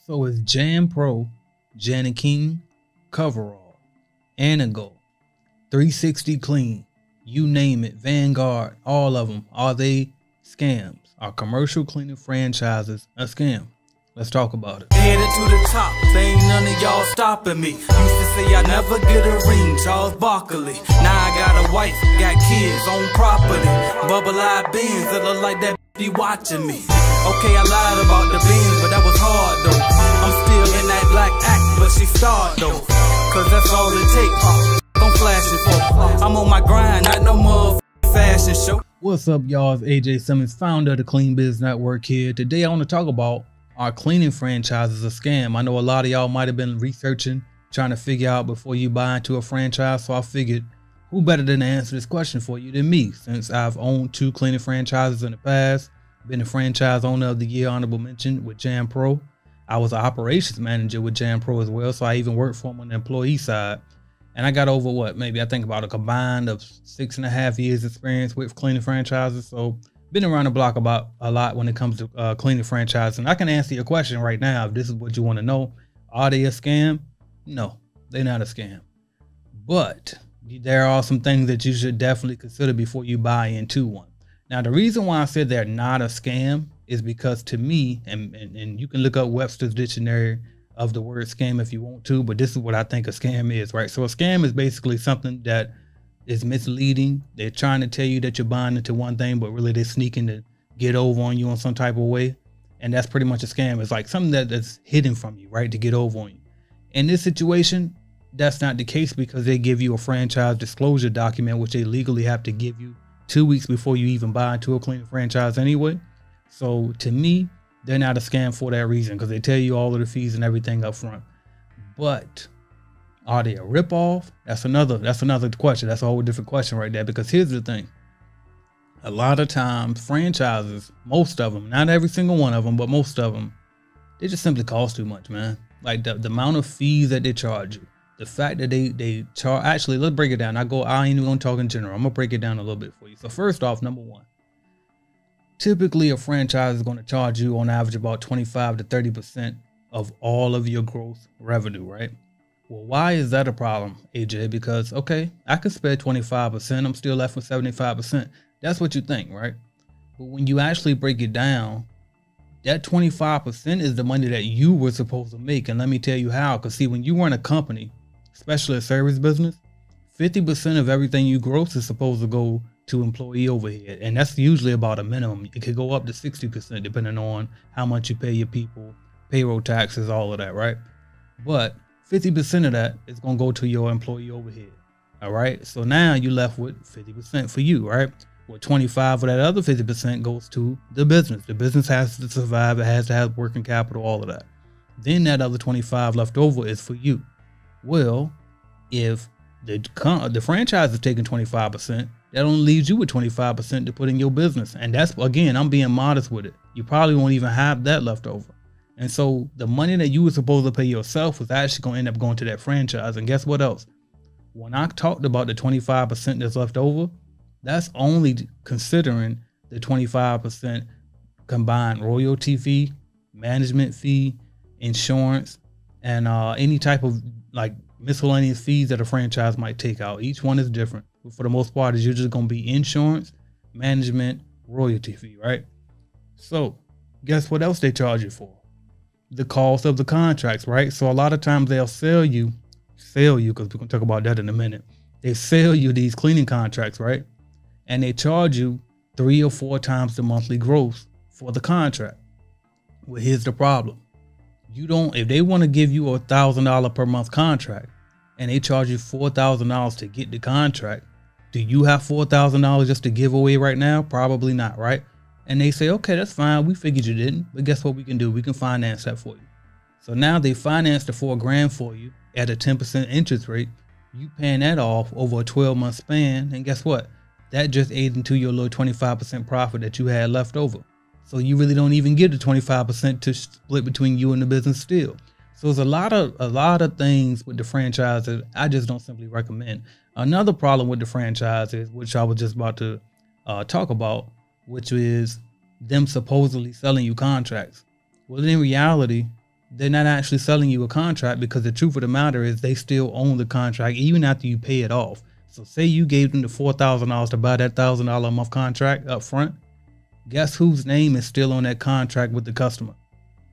So it's Jam Pro, jani-king, Coverall, Anago, 360 Clean, you name it, Vanguard, all of them. Are they scams? Are commercial cleaning franchises a scam? Let's talk about it. Headed to the top, ain't none of y'all stopping me. Used to say I never get a ring, Charles Barkley. Now I got a wife, got kids, own property. Bubble-eyed beans that look like that be watching me. Okay, I lied about the beans, but that was hard though. I'm still in that black act, but she starred though. Cause that's all it takes. I'm flashing for. I'm on my grind, not no more fashion show. What's up, y'all? It's AJ Simmons, founder of the Clean Biz Network here. Today I want to talk about, are cleaning franchises a scam? I know a lot of y'all might have been researching, trying to figure out before you buy into a franchise. So I figured, who better than to answer this question for you than me, since I've owned 2 cleaning franchises in the past, been a franchise owner of the year, honorable mention with Jam Pro. I was an operations manager with Jam Pro as well, so I even worked for them on the employee side. And I got over I think about a combined of 6.5 years experience with cleaning franchises. So been around the block about a lot when it comes to cleaning franchises. And I can answer your question right now if this is what you want to know. Are they a scam? No, they're not a scam. But there are some things that you should definitely consider before you buy into one. Now, the reason why I said they're not a scam is because to me, and you can look up Webster's dictionary of the word scam if you want to, but this is what I think a scam is, right? So a scam is basically something that is misleading. They're trying to tell you that you're buying into one thing, but really they're sneaking to get over on you in some type of way. And that's pretty much a scam. It's like something that's hidden from you, right? To get over on you. In this situation, that's not the case because they give you a franchise disclosure document, which they legally have to give you 2 weeks before you even buy into a cleaning franchise anyway. So to me, they're not a scam for that reason because they tell you all of the fees and everything up front. But are they a ripoff? That's another question. That's a whole different question right there, because here's the thing. A lot of times franchises, most of them, not every single one of them, but most of them, they just simply cost too much, man. Like the amount of fees that they charge you, the fact that they charge, actually, let's break it down. I ain't even gonna talk in general. I'm gonna break it down a little bit for you. So first off, number one, typically a franchise is going to charge you on average about 25 to 30% of all of your gross revenue, right? Well, why is that a problem, AJ? Because, okay, I could spend 25%. I'm still left with 75%. That's what you think, right? But when you actually break it down, that 25% is the money that you were supposed to make. And let me tell you how. Because see, when you run a company, especially a service business, 50% of everything you gross is supposed to go to employee overhead, and that's usually about a minimum. It could go up to 60% depending on how much you pay your people, payroll taxes, all of that, right? But 50% of that is going to go to your employee overhead. All right, so now you're left with 50% for you, right? Well, 25 of that other 50% goes to the business. The business has to survive. It has to have working capital, all of that. Then that other 25 left over is for you. Well, if the franchise is taking 25%, that only leaves you with 25% to put in your business. And that's, again, I'm being modest with it. You probably won't even have that left over. And so the money that you were supposed to pay yourself was actually going to end up going to that franchise. And guess what else? When I talked about the 25% that's left over, that's only considering the 25% combined royalty fee, management fee, insurance, and any type of like miscellaneous fees that a franchise might take out. Each one is different. But for the most part, it's usually going to be insurance, management, royalty fee, right? So guess what else they charge you for? The cost of the contracts, right? So a lot of times they'll sell you, because we're going to talk about that in a minute. They sell you these cleaning contracts, right? And they charge you 3 or 4 times the monthly gross for the contract. Well, here's the problem. If they want to give you a $1,000 per month contract and they charge you $4,000 to get the contract, do you have $4,000 just to give away right now? Probably not, right? And they say, okay, that's fine. We figured you didn't, but guess what we can do? We can finance that for you. So now they finance the $4,000 for you at a 10% interest rate. You paying that off over a 12-month span. And guess what? That just aids into your little 25% profit that you had left over. So you really don't even get the 25% to split between you and the business still. So there's a lot of things with the franchises I just don't simply recommend. Another problem with the franchises, which I was just about to talk about, which is them supposedly selling you contracts. Well, in reality, they're not actually selling you a contract, because the truth of the matter is they still own the contract even after you pay it off. So say you gave them the $4,000 to buy that $1,000 a month contract up front. Guess whose name is still on that contract with the customer?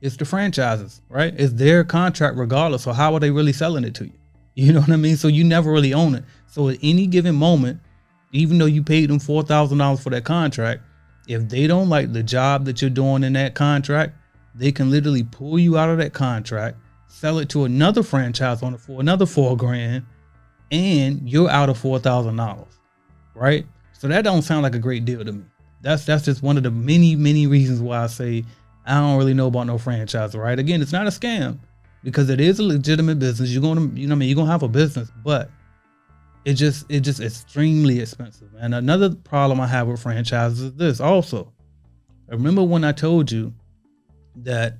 It's the franchises, right? It's their contract regardless. So how are they really selling it to you? You know what I mean? So you never really own it. So at any given moment, even though you paid them $4,000 for that contract, if they don't like the job that you're doing in that contract, they can literally pull you out of that contract, sell it to another franchise owner for another $4,000, and you're out of $4,000, right? So that don't sound like a great deal to me. That's just one of the many reasons why I say I don't really know about no franchise, right? Again, it's not a scam, because it is a legitimate business. You're gonna, you know what I mean, you're gonna have a business, but it's just extremely expensive. And another problem I have with franchises is this also. Remember when I told you that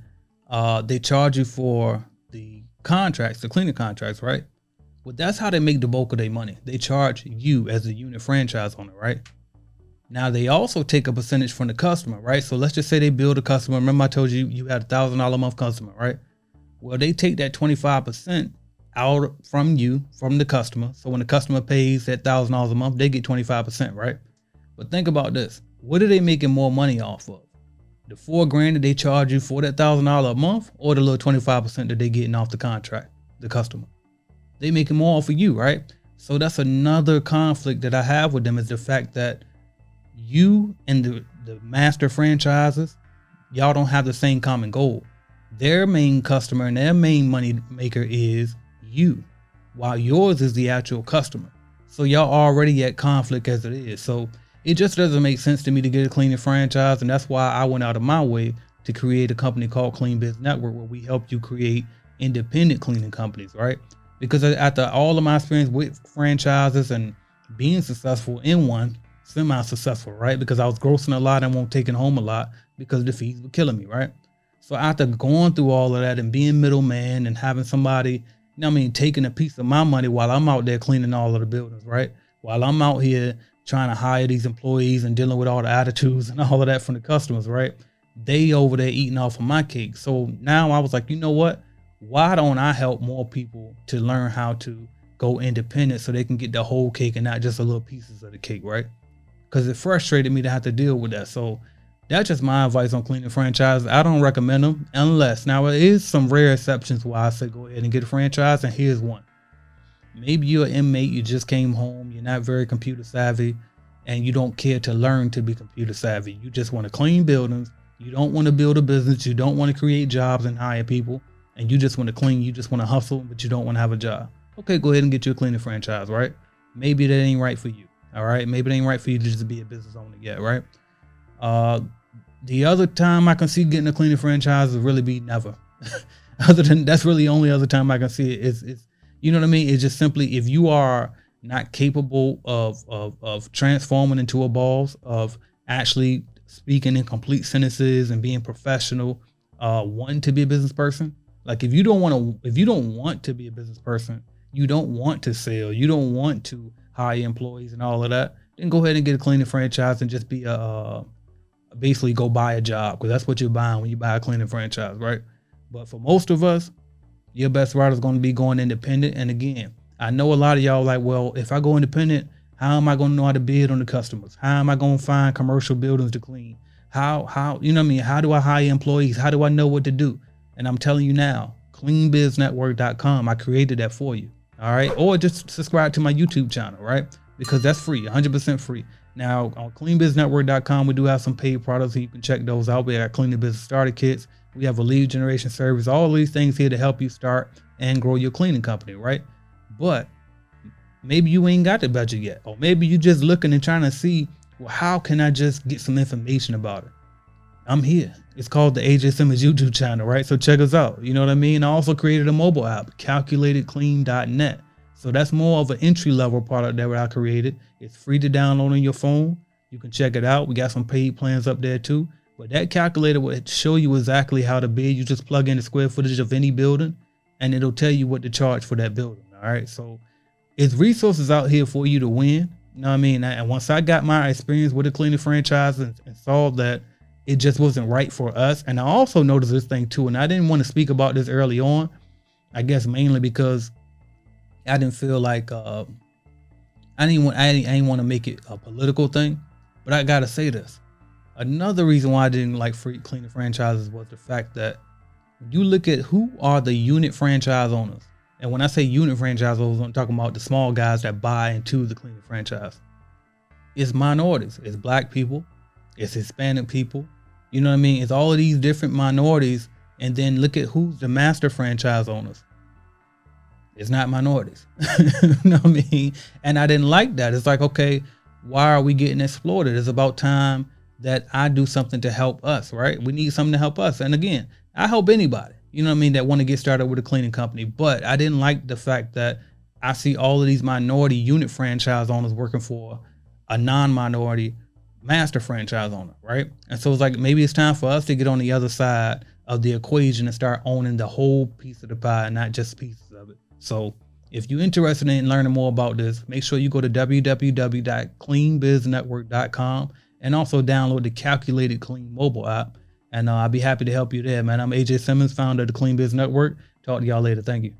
they charge you for the contracts, the cleaning contracts, right? Well, that's how they make the bulk of their money. They charge you as a unit franchise owner, right? Now they also take a percentage from the customer, right? So let's just say they bill a customer. Remember I told you you had $1,000 a month customer, right? Well, they take that 25% out from you, from the customer. So when the customer pays that $1,000 a month, they get 25%, right? But think about this. What are they making more money off of? The $4,000 that they charge you for that $1,000 a month, or the little 25% that they getting off the contract, the customer? They making more off of you, right? So that's another conflict that I have with them, is the fact that you and the master franchises, y'all don't have the same common goal. Their main customer and their main money maker is you, while yours is the actual customer. So y'all already at conflict as it is. So it just doesn't make sense to me to get a cleaning franchise. And that's why I went out of my way to create a company called Clean Biz Network, where we help you create independent cleaning companies, right? Because after all of my experience with franchises and being successful in one, semi-successful, right? Because I was grossing a lot and won't taking home a lot because the fees were killing me, right? So after going through all of that and being middleman and having somebody, you know what I mean, taking a piece of my money while I'm out there cleaning all of the buildings, right? While I'm out here trying to hire these employees and dealing with all the attitudes and all of that from the customers, right? They over there eating off of my cake. So now I was like, you know what? Why don't I help more people to learn how to go independent so they can get the whole cake and not just a little pieces of the cake, right? Because it frustrated me to have to deal with that. So that's just my advice on cleaning franchises. I don't recommend them unless, now it is some rare exceptions why I say go ahead and get a franchise, and here's one. Maybe you're an inmate, you just came home, you're not very computer savvy, and you don't care to learn to be computer savvy. You just want to clean buildings. You don't want to build a business. You don't want to create jobs and hire people, and you just want to clean. You just want to hustle, but you don't want to have a job. Okay, go ahead and get you a cleaning franchise, right? Maybe that ain't right for you. All right, maybe it ain't right for you to just be a business owner yet, right? The other time I can see getting a cleaning franchise would really be never. Other than that's really the only other time I can see it is, you know what I mean? It's just simply, if you are not capable of transforming into a boss, of actually speaking in complete sentences and being professional, wanting to be a business person. Like if you don't want to be a business person, you don't want to sell, you don't want to hire employees and all of that, then go ahead and get a cleaning franchise and just be basically go buy a job, because that's what you're buying when you buy a cleaning franchise, right? But for most of us, your best route is going to be going independent. And again, I know a lot of y'all like, well, if I go independent, how am I going to know how to bid on the customers? How am I going to find commercial buildings to clean? How, you know what I mean? How do I hire employees? How do I know what to do? And I'm telling you now, cleanbiznetwork.com, I created that for you. All right. Or just subscribe to my YouTube channel, right? Because that's free, 100% free. Now on cleanbiznetwork.com, we do have some paid products, so you can check those out. We got cleaning business starter kits. We have a lead generation service, all these things here to help you start and grow your cleaning company, right? But maybe you ain't got the budget yet, or maybe you just looking and trying to see, well, how can I just get some information about it? I'm here. It's called the AJ Simmons YouTube channel, right? So check us out. You know what I mean? I also created a mobile app, calculatedclean.net. So that's more of an entry-level product that I created. It's free to download on your phone. You can check it out. We got some paid plans up there too. But that calculator will show you exactly how to bid. You just plug in the square footage of any building, and it'll tell you what to charge for that building. All right. So it's resources out here for you to win. You know what I mean? And once I got my experience with the cleaning franchise and saw that it just wasn't right for us. And I also noticed this thing too, and I didn't want to speak about this early on, I guess mainly because I didn't feel like I didn't want to make it a political thing. But I gotta say this. Another reason why I didn't like cleaning franchises was the fact that you look at who are the unit franchise owners. And when I say unit franchise owners, I'm talking about the small guys that buy into the cleaning franchise. It's minorities. It's black people. It's Hispanic people. You know what I mean? It's all of these different minorities. And then look at who's the master franchise owners. It's not minorities. You know what I mean? And I didn't like that. It's like, okay, why are we getting exploited? It's about time that I do something to help us, right? We need something to help us. And again, I help anybody, you know what I mean, that want to get started with a cleaning company. But I didn't like the fact that I see all of these minority unit franchise owners working for a non-minority master franchise owner, right? And so it's like, maybe it's time for us to get on the other side of the equation and start owning the whole piece of the pie, not just pieces of it. So if you're interested in learning more about this, make sure you go to www.cleanbiznetwork.com and also download the Calculated Clean mobile app. And I'll be happy to help you there, man. I'm AJ Simmons, founder of the Clean Biz Network. Talk to y'all later. Thank you.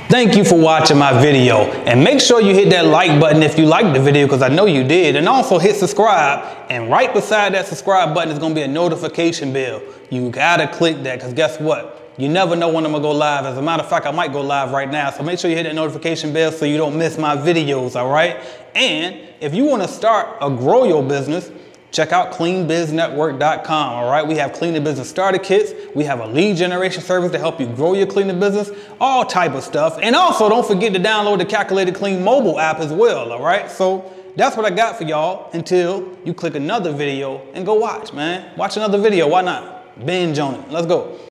Thank you for watching my video, and make sure you hit that like button if you liked the video, because I know you did, and also hit subscribe, and right beside that subscribe button is going to be a notification bell. You gotta click that, because guess what? You never know when I'm gonna go live. As a matter of fact, I might go live right now, so make sure you hit that notification bell so you don't miss my videos, all right? And if you want to start or grow your business, check out cleanbiznetwork.com, all right? We have cleaning business starter kits. We have a lead generation service to help you grow your cleaning business, all type of stuff. And also don't forget to download the Calculated Clean mobile app as well, all right? So that's what I got for y'all until you click another video and go watch, man. Watch another video, why not? Binge on it, let's go.